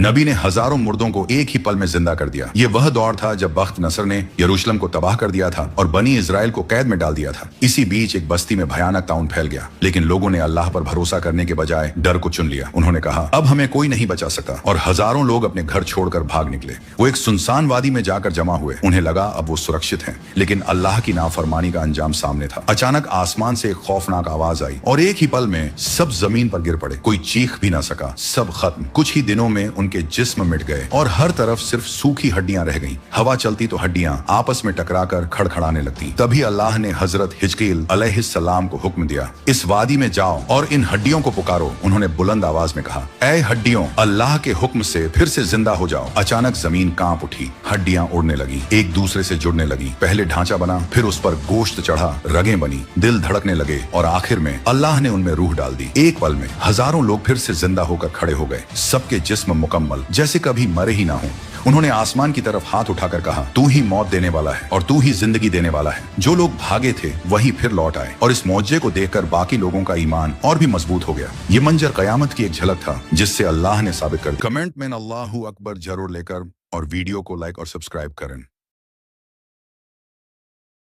नबी ने हजारों मुर्दों को एक ही पल में जिंदा कर दिया। ये वह दौर था जब बख्त नसर ने यरूशलेम को तबाह कर दिया था और बनी इजराइल को कैद में डाल दिया था। इसी बीच एक बस्ती में भयानक ताउन फैल गया, लेकिन लोगों ने अल्लाह पर भरोसा करने के बजाय डर को चुन लिया। उन्होंने कहा, अब हमें कोई नहीं बचा सकता, और हजारों लोग अपने घर छोड़कर भाग निकले। वो एक सुनसान वादी में जाकर जमा हुए। उन्हें लगा अब वो सुरक्षित हैं, लेकिन अल्लाह की नाफरमानी का अंजाम सामने था। अचानक आसमान से एक खौफनाक आवाज आई और एक ही पल में सब जमीन पर गिर पड़े। कोई चीख भी ना सका, सब खत्म। कुछ ही दिनों में उनके जिस्म मिट गए और हर तरफ सिर्फ सूखी हड्डियां रह गईं। हवा चलती तो हड्डियां आपस में टकराकर खड़खड़ाने लगती। तभी अल्लाह ने हजरत हिजकील अलैहिस्सलाम को हुक्म दिया, इस वादी में जाओ और इन हड्डियों को पुकारो। उन्होंने बुलंद आवाज में कहा, ऐ हड्डियों, अल्लाह के हुक्म से फिर से जिंदा हो जाओ। अचानक जमीन कांप उठी, हड्डियां उड़ने लगी, एक दूसरे से जुड़ने लगी। पहले ढांचा बना, फिर उस पर गोश्त चढ़ा, रगें बनी, दिल धड़कने लगे और आखिर में अल्लाह ने उनमें रूह डाल दी। एक पल में हजारों लोग फिर से जिंदा होकर खड़े हो गए, सबके जिस्म मुकम्मल, जैसे कभी मरे ही ना हो। उन्होंने आसमान की तरफ हाथ उठाकर कहा, तू ही मौत देने वाला है और तू ही जिंदगी देने वाला है। जो लोग भागे थे वही फिर लौट आए और इस मौजे को देखकर बाकी लोगों का ईमान और भी मजबूत हो गया। ये मंजर कयामत की एक झलक था जिससे अल्लाह ने साबित कर दिया। कमेंट में अल्लाहू अकबर जरूर लेकर और वीडियो को लाइक और सब्सक्राइब करें।